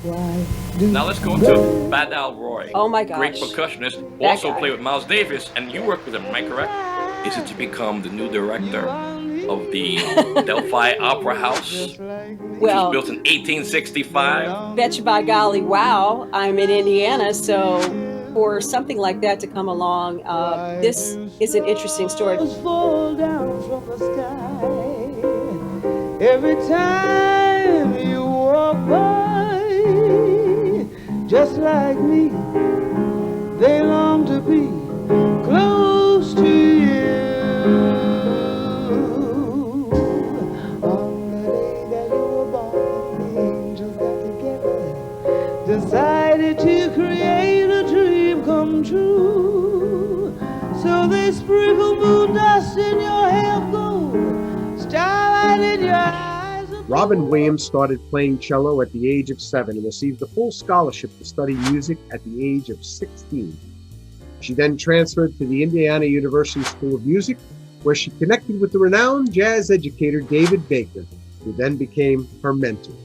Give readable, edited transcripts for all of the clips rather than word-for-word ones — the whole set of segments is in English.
Why do Now let's go to Bad Al Roy, Oh my great gosh, percussionist, who that also guy. played with Miles Davis, and you worked with him, am I correct? Is it to become the new director of the Delphi Opera House, just like which was Well, built in they 1865? long bet you by golly, wow, I'm in Indiana, so for something like that to come along, why this do is an interesting story. stars fall down from the sky every time you walk by? Just like me, they long to be close to you. On the day that you were born, the angels got together, decided to create a dream come true. So they sprinkle moon dust in your hair of gold, starlight in your eyes of Robin blue. Williams started playing cello at the age of 7 and received a full scholarship to study music at the age of 16. She then transferred to the Indiana University School of Music, where she connected with the renowned jazz educator David Baker, who then became her mentor.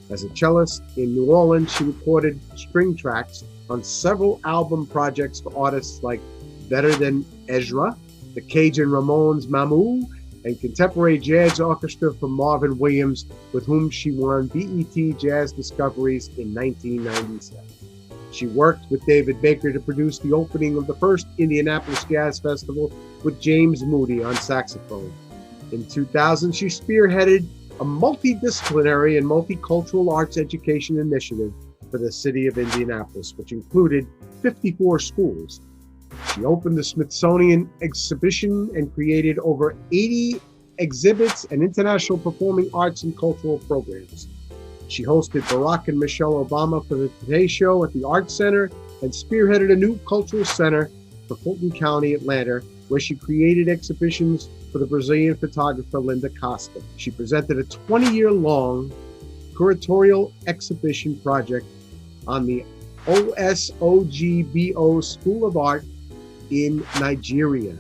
As a cellist in New Orleans, she recorded string tracks on several album projects for artists like Better Than Ezra, the Cajun Ramones Mamou, and contemporary jazz orchestra from Marvin Williams, with whom she won BET Jazz Discoveries in 1997. She worked with David Baker to produce the opening of the first Indianapolis Jazz Festival with James Moody on saxophone. In 2000, she spearheaded a multidisciplinary and multicultural arts education initiative for the city of Indianapolis, which included 54 schools. She opened the Smithsonian exhibition and created over 80 exhibits and international performing arts and cultural programs. She hosted Barack and Michelle Obama for the Today Show at the Arts Center and spearheaded a new cultural center for Fulton County, Atlanta, where she created exhibitions for the Brazilian photographer Linda Costa. She presented a 20-year-long curatorial exhibition project on the OSOGBO School of Art in Nigeria.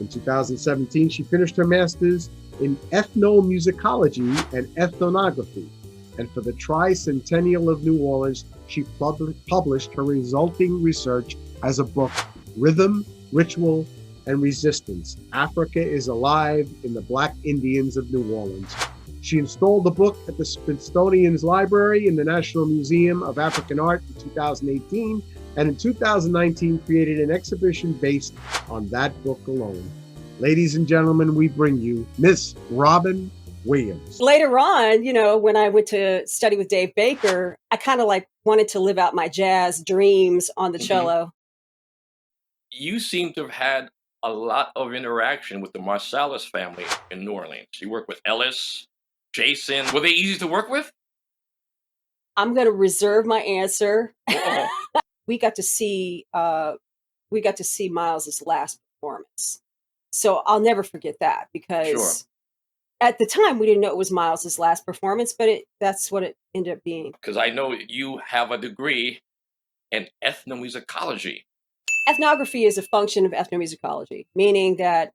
In 2017, she finished her master's in ethnomusicology and ethnography. And for the Tricentennial of New Orleans, she published her resulting research as a book, Rhythm, Ritual, and Resistance. Africa is Alive in the Black Indians of New Orleans. She installed the book at the Smithsonian's Library in the National Museum of African Art in 2018, and in 2019 created an exhibition based on that book alone. Ladies and gentlemen, we bring you Miss Robin Williams. Later on, when I went to study with Dave Baker, I kind of like wanted to live out my jazz dreams on the cello. You seem to have had a lot of interaction with the Marsalis family in New Orleans. You worked with Ellis, Jason. Were they easy to work with? I'm going to reserve my answer. Uh-oh. we got to see Miles's last performance, so I'll never forget that because Sure. at the time we didn't know it was Miles's last performance, but that's what it ended up being. Because I know you have a degree in ethnomusicology. Ethnography is a function of ethnomusicology, meaning that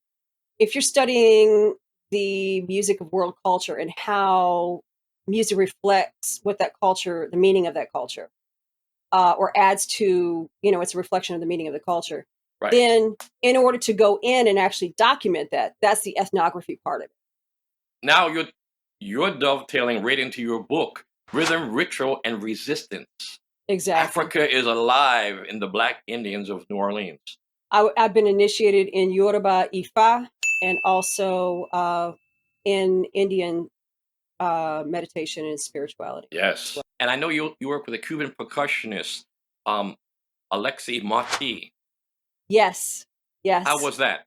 if you're studying the music of world culture and how music reflects what that culture, the meaning of that culture, or adds to, it's a reflection of the meaning of the culture. Right. Then in order to go in and actually document that, that's the ethnography part of it. Now you're dovetailing right into your book, Rhythm, Ritual, and Resistance. Exactly. Africa is alive in the Black Indians of New Orleans. I've been initiated in Yoruba Ifa and also in Indian meditation and spirituality. Yes. And I know you work with a Cuban percussionist, Alexi Marti. Yes. How was that?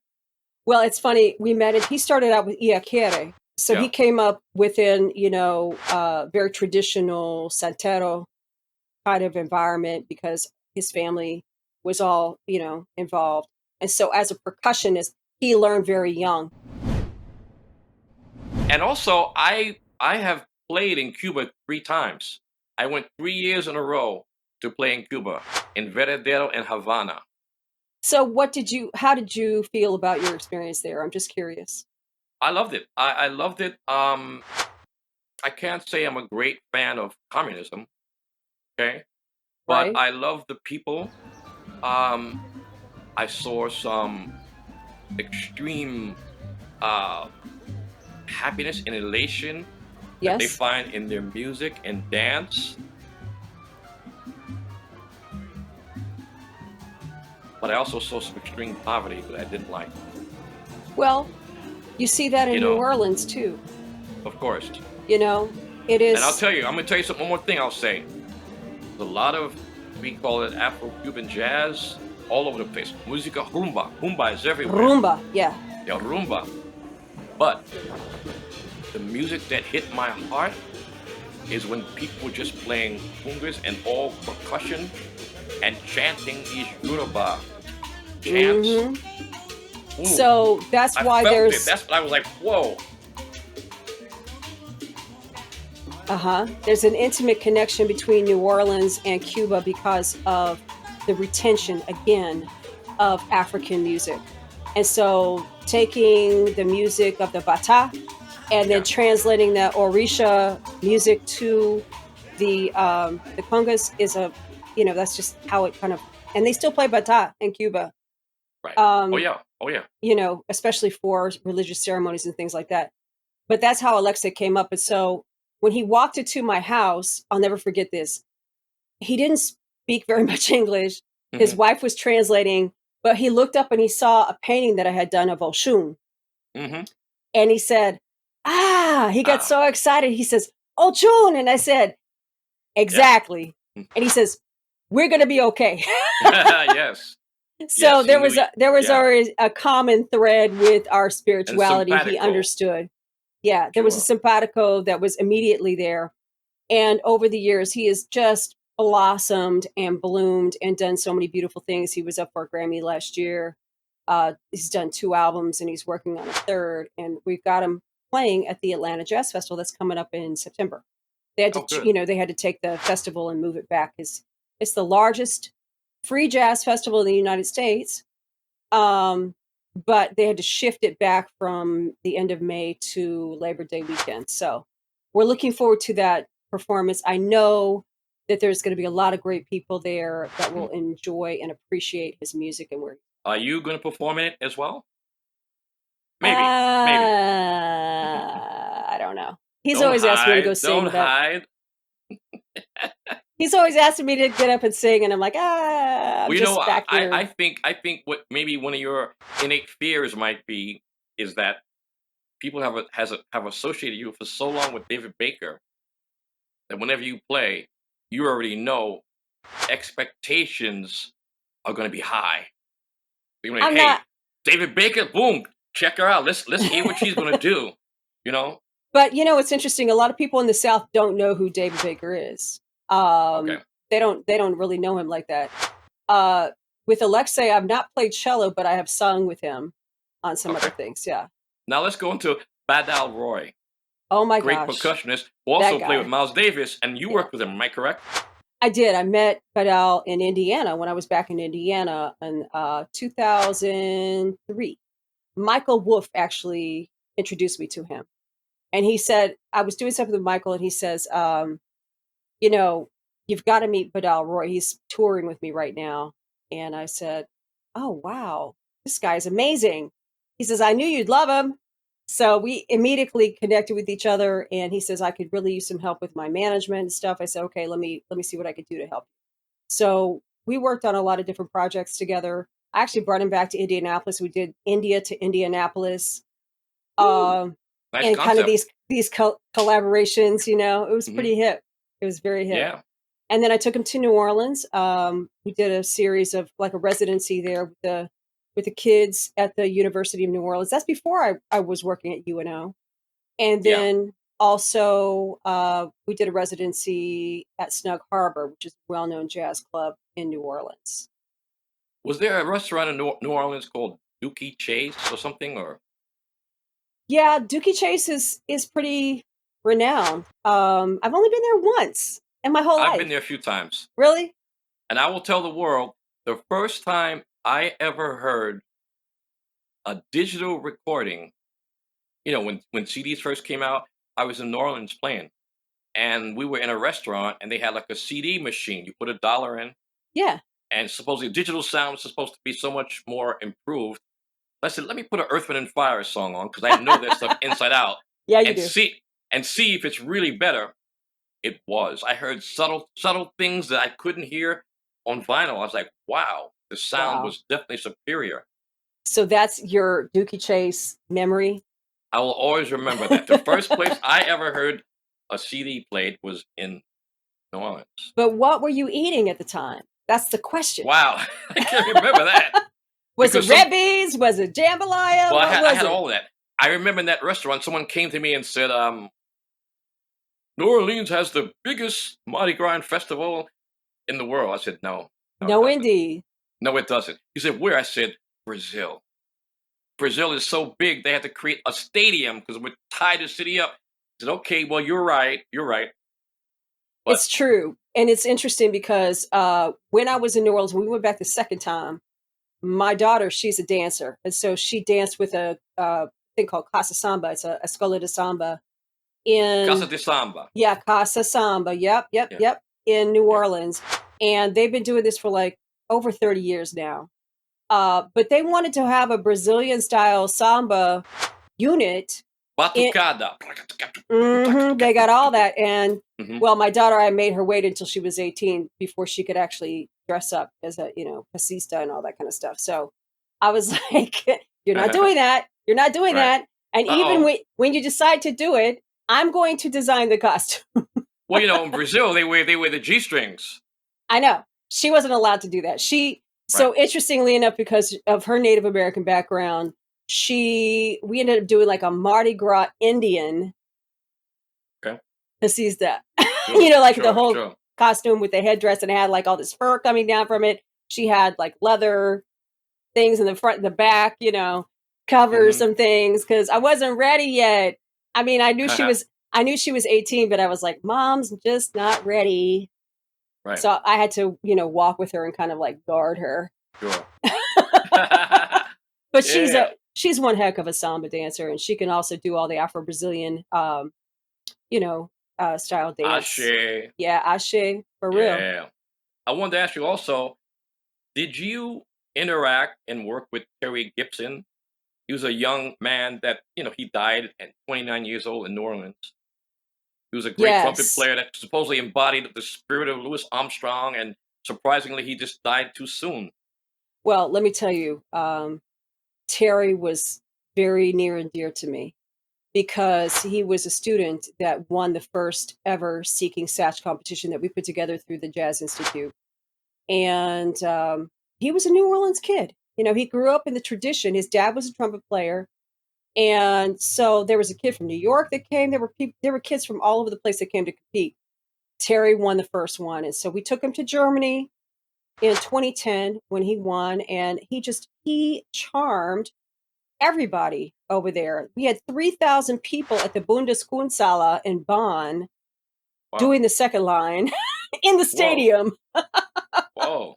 Well, it's funny. We met it. He started out with Iakere. So Yeah. he came up within, very traditional Santero kind of environment because his family was all, involved. And so as a percussionist, he learned very young. And also, I have played in Cuba 3 times. I went 3 years in a row to play in Cuba, in Veradero and Havana. So how did you feel about your experience there? I'm just curious. I loved it. I loved it. I can't say I'm a great fan of communism, Okay, but right? I love the people. Um, I saw some extreme uh, happiness and elation that they Yes. find in their music and dance. But I also saw some extreme poverty that I didn't like. Well, you see that You in New know, Orleans too. of course. You know, it And I'll is. tell you, I'm gonna tell you something. One more thing I'll say. There's a lot of, we call it Afro-Cuban jazz all over the place. Musica rumba. Rumba is everywhere. Rumba, yeah. Yeah, rumba. But the music that hit my heart is when people were just playing congas and all percussion and chanting these Yoruba chants. Hmm. Ooh, So that's I why felt it. there's That's what I was like, whoa. there's an intimate connection between New Orleans and Cuba because of the retention again of African music. And so taking the music of the Bata and then Yeah, translating that Orisha music to the congas is a, that's just how it kind of, and they still play Bata in Cuba. right. Oh Um, yeah, oh yeah. especially for religious ceremonies and things like that. But that's how Alexa came up. And so when he walked into my house, I'll never forget this. He didn't speak very much English. His Hmm. wife was translating, but he looked up and he saw a painting that I had done of Oshun. Hmm. And he said, he got Ah, so excited. He says, Oshun. And I said, yeah. exactly. And he says, we're going to be okay. Yes, So yes. He there knew. was Yeah, already a common thread with our and spirituality. He simpatico. understood. Yeah, there was a Sure. simpatico that was immediately there. And over the years, he has just blossomed and bloomed and done so many beautiful things. He was up for a Grammy last year. He's done 2 albums and he's working on a third. And we've got him playing at the Atlanta Jazz Festival that's coming up in September. They had Oh, to, good. they had to take the festival and move it back because it's the largest free jazz festival in the United States. Um, but they had to shift it back from the end of May to Labor Day weekend. So we're looking forward to that performance. I know that there's going to be a lot of great people there that will Mhm. enjoy and appreciate his music and work. Are you going to perform in it as well? Maybe, maybe. I don't know. He's Don't always asking me to go hide. sing, Don't but hide. he's always asking me to get up and sing, and I'm like, I'm Well, you know, just back I here. think what maybe one of your innate fears might be is that people have associated you for so long with David Baker that whenever you play, you already know expectations are going to be high. You're like, I'm hey, not, David Baker, boom, check her out. Let's hear what she's going to do. You know? but it's interesting. A lot of people in the South don't know who David Baker is. Okay. They don't really know him like that. Uh, with Alexei, I've not played cello, but I have sung with him on some other Okay. things. Yeah. Now let's go into Badal Roy, Oh my great gosh, percussionist, who that also played with guy. Miles Davis, and you Yeah. worked with him. Am I correct? I did. I met Badal in Indiana when I was back in Indiana in 2003. Michael Wolf actually introduced me to him. And he said, I was doing something with Michael, and he says, you know, you've got to meet Badal Roy. He's touring with me right now. And I said, oh, wow, this guy's amazing. He says, I knew you'd love him. So we immediately connected with each other. And he says, I could really use some help with my management and stuff. I said, okay, let me see what I could do to help. So we worked on a lot of different projects together. I actually brought him back to Indianapolis. We did India to Indianapolis. Ooh, Um, nice and kind of concept. these collaborations, it was Hmm. pretty hip. It was very hip. Yeah. And then I took him to New Orleans. We did a series of like a residency there with the kids at the University of New Orleans. That's before I was working at UNO. And Yeah. then also we did a residency at Snug Harbor, which is a well-known jazz club in New Orleans. Was there a restaurant in New Orleans called Dookie Chase or something? Or Yeah, Dookie Chase is pretty renowned. I've only been there once in my whole I've been life. there a few times, Really? and I will tell the world the first time I ever heard a digital recording. You know, when CDs first came out, I was in New Orleans playing, and we were in a restaurant, and they had like a CD machine. You put $1 in, Yeah. and supposedly digital sound was supposed to be so much more improved. I said, let me put an Earth, Wind, and Fire song on because I know that stuff inside out, Yeah, you and do. see if it's really better. It was. I heard subtle things that I couldn't hear on vinyl. I was like, wow, the sound Wow. was definitely superior. So that's your Dookie Chase memory? I will always remember that. The first place I ever heard a CD played was in New Orleans. But what were you eating at the time? That's the question. Wow, I can't remember that. Was it Because some- Rebbe's? Was it Jambalaya? Well, I What was had it? all of that. I remember in that restaurant, someone came to me and said, New Orleans has the biggest Mardi Gras festival in the world. I said, no, it No, doesn't. indeed. No, it doesn't. He said, where? I said, Brazil. Brazil is so big, they had to create a stadium because we're tied the city up. I said, okay, well, you're right. You're right. But It's true. And it's interesting because when I was in New Orleans, when we went back the second time, my daughter, she's a dancer. And so she danced with a thing called Casa Samba. It's a Escola de Samba Casa in, de Samba. yeah, Casa Samba. Yep, Yeah. in New Yeah. Orleans. And they've been doing this for like over 30 years now. But they wanted to have a Brazilian style samba unit. Batucada. They got all that. And Mhm. well, my daughter, I made her wait until she was 18 before she could actually dress up as a, pasista and all that kind of stuff. So I was like, you're not doing that. You're not doing Right. that. And even when you decide to do it, I'm going to design the costume. Well, in Brazil, they wear the G-strings. I know. She wasn't allowed to do that. So interestingly enough, because of her Native American background, we ended up doing like a Mardi Gras Indian. Okay. Pasista. Sure, the whole sure. costume with the headdress, and it had like all this fur coming down from it. She had like leather things in the front and the back, cover some things because I wasn't ready yet. I mean, I knew she was 18, but I was like, Mom's just not ready. Right. So I had to, walk with her and kind of like guard her. Sure. But Yeah. she's one heck of a samba dancer, and she can also do all the Afro-Brazilian, style dance. Ashe. Yeah, ashe, for real. Yeah. I wanted to ask you also, did you interact and work with Terry Gibson? He was a young man that, he died at 29 years old in New Orleans. He was a great trumpet Yes. player that supposedly embodied the spirit of Louis Armstrong, and surprisingly, he just died too soon. Well, let me tell you, Terry was very near and dear to me because he was a student that won the first ever Seeking Satch competition that we put together through the Jazz Institute. And he was a New Orleans kid. He grew up in the tradition. His dad was a trumpet player. And so there was a kid from New York that came. There were kids from all over the place that came to compete. Terry won the first one. And so we took him to Germany in 2010 when he won. And he charmed everybody over there. We had 3,000 people at the Bundeskunsthalle in Bonn doing the second line in the stadium. Whoa.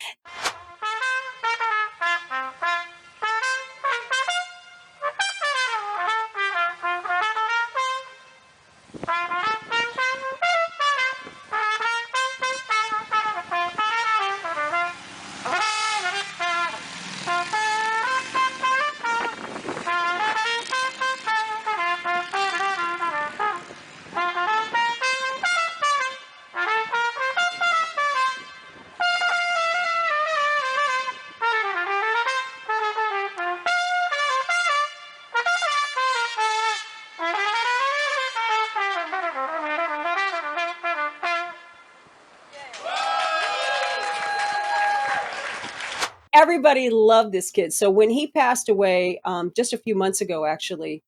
Everybody loved this kid. So when he passed away, just a few months ago, actually,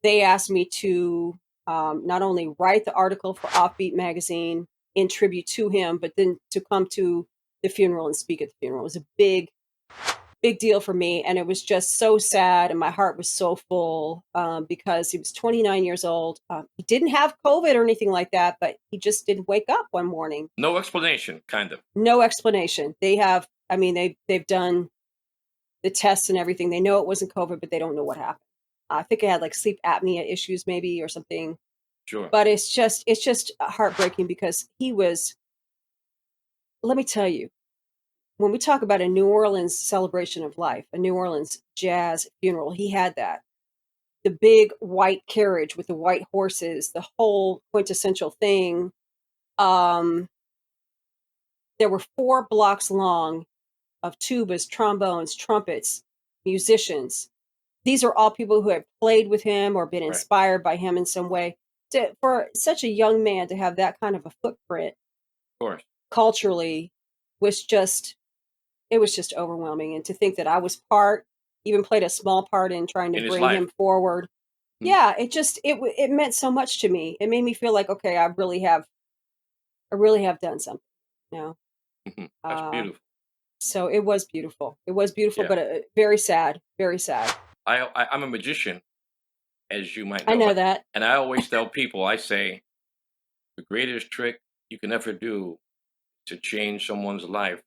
they asked me to not only write the article for Offbeat magazine in tribute to him, but then to come to the funeral and speak at the funeral. It was a big deal for me. And it was just so sad. And my heart was so full because he was 29 years old. He didn't have COVID or anything like that, but he just didn't wake up one morning. No explanation, kind of. No explanation. They've done the tests and everything. They know it wasn't COVID, but they don't know what happened. I think it had like sleep apnea issues maybe or something. Sure. But it's just heartbreaking because he was. Let me tell you, when we talk about a New Orleans celebration of life, a New Orleans jazz funeral, he had that. The big white carriage with the white horses, the whole quintessential thing. Um, there were 4 blocks long of tubas, trombones, trumpets, musicians. These are all people who have played with him or been Right. inspired by him in some way. For such a young man to have that kind of a footprint Of course. culturally was just, it was just overwhelming. And to think that I was even played a small part in trying to In his bring life. him forward. Hmm. Yeah, it meant so much to me. It made me feel like, okay, I really have done something. You know, That's uh, beautiful. so it was beautiful. It was beautiful, Yeah. but very sad, very sad. I'm a magician, as you might I know, know that. and I always tell people, I say, the greatest trick you can ever do to change someone's life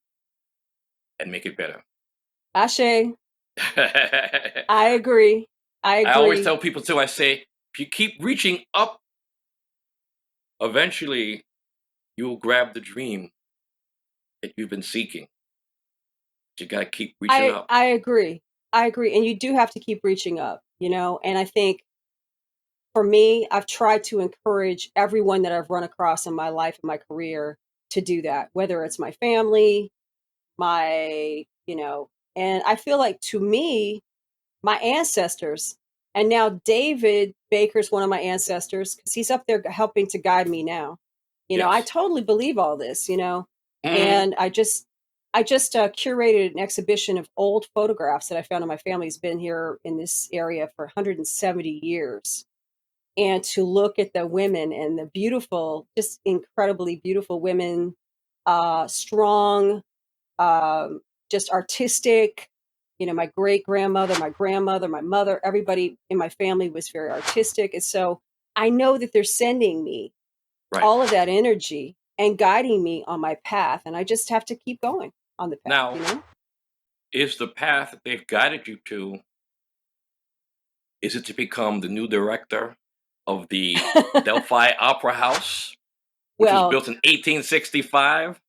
and make it better. Ashe, I I agree. I always agree. tell people too, I say, if you keep reaching up, eventually you will grab the dream that you've been seeking. You got to keep reaching up. I agree. I agree. And you do have to keep reaching up, and I think for me, I've tried to encourage everyone that I've run across in my life and my career to do that, whether it's my family, and I feel like to me, my ancestors, and now David Baker's one of my ancestors because he's up there helping to guide me now. I Yes. totally believe all this, Mhm. and I just curated an exhibition of old photographs that I found in my family. Has been here in this area for 170 years, and to look at the women and the beautiful, just incredibly beautiful women, strong, um, just artistic. My great grandmother, my grandmother, my mother, everybody in my family was very artistic. And so I know that they're sending me Right. all of that energy and guiding me on my path. And I just have to keep going on the path, Now, is the path that they've guided you to, is it to become the new director of the Delphi Opera House, which was Well, built in 1865?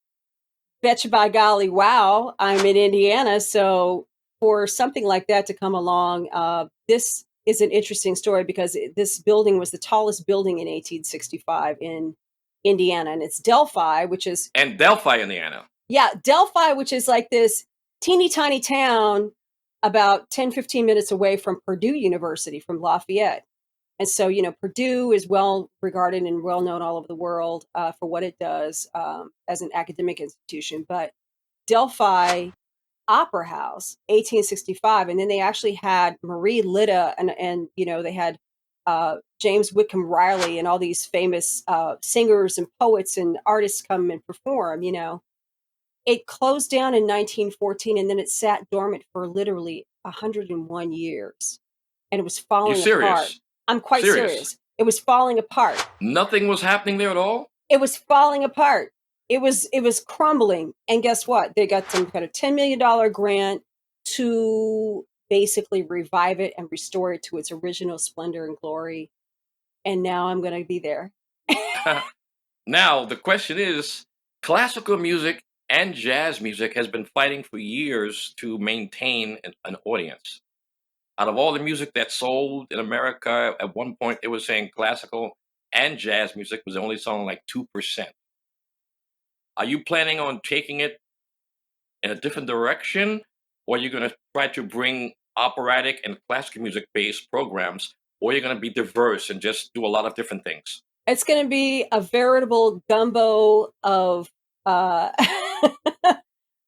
betcha by golly, wow, I'm in Indiana. So for something like that to come along, this is an interesting story because this building was the tallest building in 1865 in Indiana. And it's Delphi, which is, And Delphi, Indiana. yeah, Delphi, which is like this teeny tiny town about 10-15 minutes away from Purdue University, from Lafayette. And so, Purdue is well regarded and well known all over the world for what it does as an academic institution. But Delphi Opera House, 1865, and then they actually had Marie Litta, and they had James Whitcomb Riley and all these famous singers and poets and artists come and perform. It closed down in 1914, and then it sat dormant for literally 101 years, and it was You falling apart. serious? I'm quite Serious? serious. It was falling apart. Nothing was happening there at all? It was falling apart. It was crumbling. And guess what? They got some kind of $10 million grant to basically revive it and restore it to its original splendor and glory. And now I'm going to be there. Now, the question is, classical music and jazz music has been fighting for years to maintain an audience. Out of all the music that sold in America, at one point they were saying classical and jazz music was only selling like 2%. Are you planning on taking it in a different direction, or are you going to try to bring operatic and classical music based programs, or you're going to be diverse and just do a lot of different things? It's going to be a veritable gumbo of uh,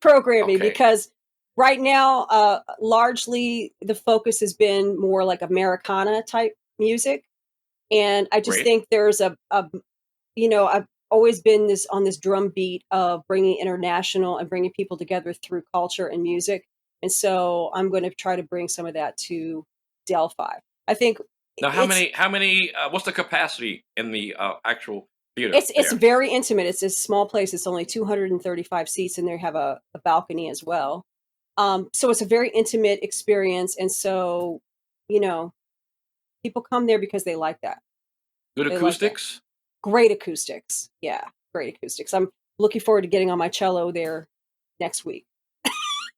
programming Okay, because right now, largely the focus has been more like Americana type music. And I just great. think there's I've always been this on this drum beat of bringing international and bringing people together through culture and music. And so I'm going to try to bring some of that to Delphi. I think Now, it's how many? What's the capacity in the actual theater it's there? very intimate. It's a small place. It's only 235 seats, and they have a balcony as well. So it's a very intimate experience, and so you know people come there because they like that. Good They love that. acoustics? Great acoustics. Yeah, great acoustics. I'm looking forward to getting on my cello there next week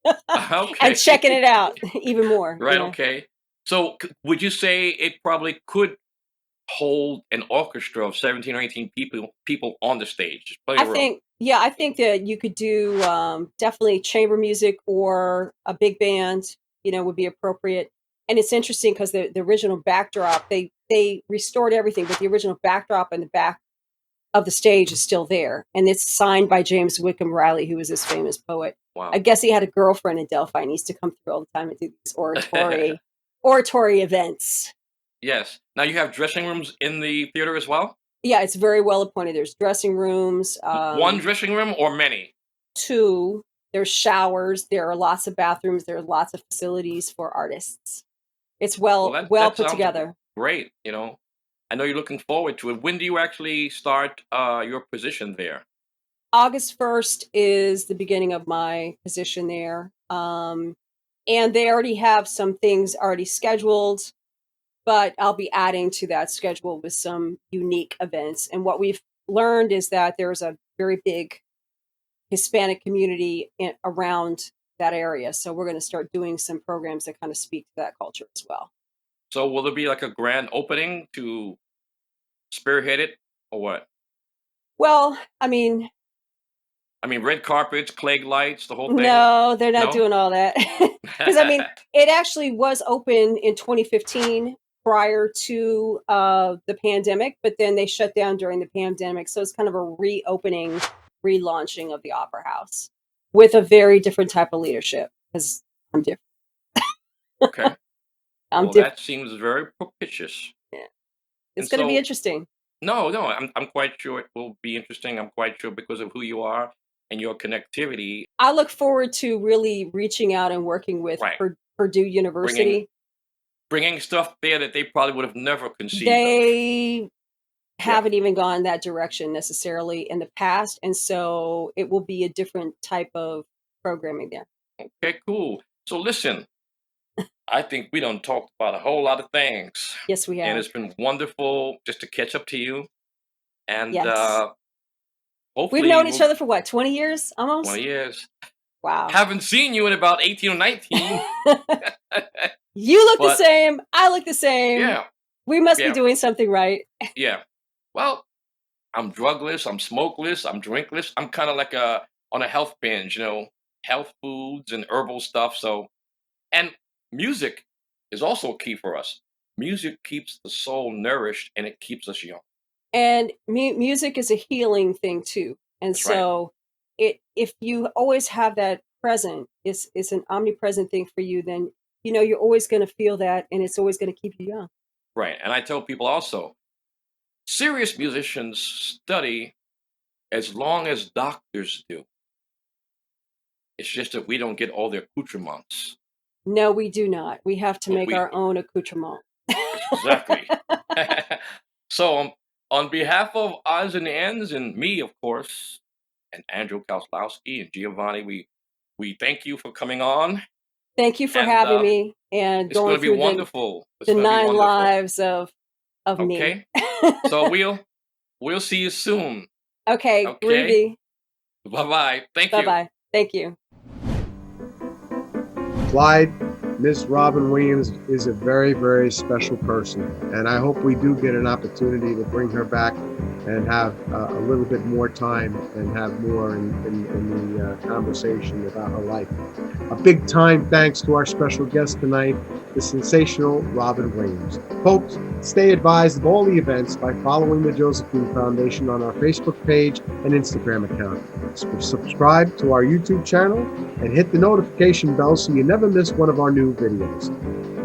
and Okay. checking it out even more. Right, okay. So would you say it probably could hold an orchestra of 17 or 18 people on the stage? There's plenty of room. I think that you could do definitely chamber music or a big band, would be appropriate. And it's interesting because the original backdrop, they restored everything, but the original backdrop in the back of the stage is still there. And it's signed by James Whitcomb Riley, who was this famous poet. Wow. I guess he had a girlfriend in Delphi and he used to come through all the time and do these oratory events. Yes. Now you have dressing rooms in the theater as well? Yeah, it's very well appointed. There's dressing rooms. One dressing room or many? Two. There's showers. There are lots of bathrooms. There are lots of facilities for artists. It's well that put sounds together. Great. I know you're looking forward to it. When do you actually start your position there? August 1st is the beginning of my position there. And they already have some things already scheduled, but I'll be adding to that schedule with some unique events. And what we've learned is that there's a very big Hispanic community around that area. So we're going to start doing some programs that kind of speak to that culture as well. So will there be like a grand opening to spearhead it or what? Well, I mean, red carpets, Klieg lights, the whole thing? no, they're not No? doing all that. Because, it actually was open in 2015 prior to the pandemic, but then they shut down during the pandemic. So it's kind of a reopening, relaunching of the Opera House with a very different type of leadership because I'm different. Okay. I'm Well, different. that seems very propitious. Yeah. It's going to be interesting. No, I'm quite sure it will be interesting. I'm quite sure because of who you are and your connectivity. I look forward to really reaching out and working with Right. Purdue University. Bringing stuff there that they probably would have never conceived of. They haven't even gone that direction necessarily in the past, and so it will be a different type of programming there. Okay, cool. So listen, I think we done talked about a whole lot of things. Yes, we have. And it's been wonderful just to catch up to you. And Yes. hopefully We've known each other for what, 20 years almost? 20 years. Wow. Haven't seen you in about 18 or 19. You look the same. I look the same. Yeah. We must be doing something right. Yeah. Well, I'm drugless, I'm smokeless, I'm drinkless. I'm kind of like on a health binge, health foods and herbal stuff. So, and music is also key for us. Music keeps the soul nourished and it keeps us young. And music is a healing thing too. And That's so if you always have that present, it's an omnipresent thing for you, then you're always going to feel that and it's always going to keep you young. Right. And I tell people also, serious musicians study as long as doctors do. It's just that we don't get all the accoutrements. No, we do not. We have to make our own accoutrement. Exactly. So on behalf of Odds and Ends and me, of course, and Andrew Kauslowski and Giovanni, we thank you for coming on. Thank you for having me and going through wonderful. the 9 lives of me. Okay. So we'll see you soon. Okay. Groovy. Bye-bye. Thank you. Bye-bye. Thank you. Clyde, Miss Robin Williams is a very, very special person. And I hope we do get an opportunity to bring her back and have a little bit more time and have more in the conversation about her life. A big time thanks to our special guest tonight, the sensational Robin Williams. Folks, stay advised of all the events by following the Josephine Foundation on our Facebook page and Instagram account. Subscribe to our YouTube channel and hit the notification bell so you never miss one of our new videos.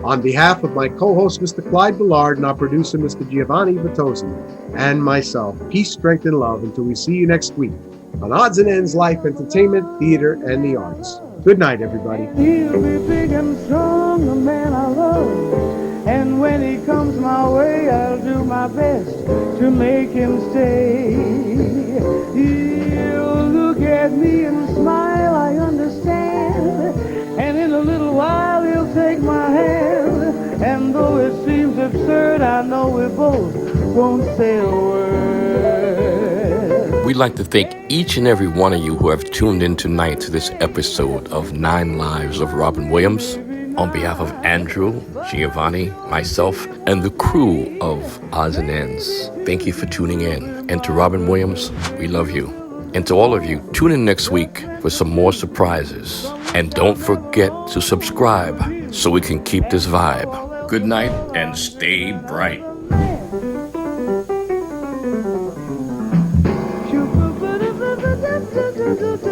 On behalf of my co-host, Mr. Clyde Ballard, and our producer, Mr. Giovanni Vitozzi, and myself, peace, strength, and love until we see you next week on Odds and Ends Life, Entertainment, Theater, and the Arts. Good night, everybody. He'll be big and strong, the man I love. And when he comes my way, I'll do my best to make him stay. He'll look at me and smile, I understand. And in a little while, he'll take my hand. And though it seems absurd, I know we're both won't say a word. We'd like to thank each and every one of you who have tuned in tonight to this episode of 9 Lives of Robin Williams. On behalf of Andrew, Giovanni, myself, and the crew of Odds and Ends, thank you for tuning in. And to Robin Williams, we love you. And to all of you, tune in next week for some more surprises. And don't forget to subscribe so we can keep this vibe. Good night and stay bright. Do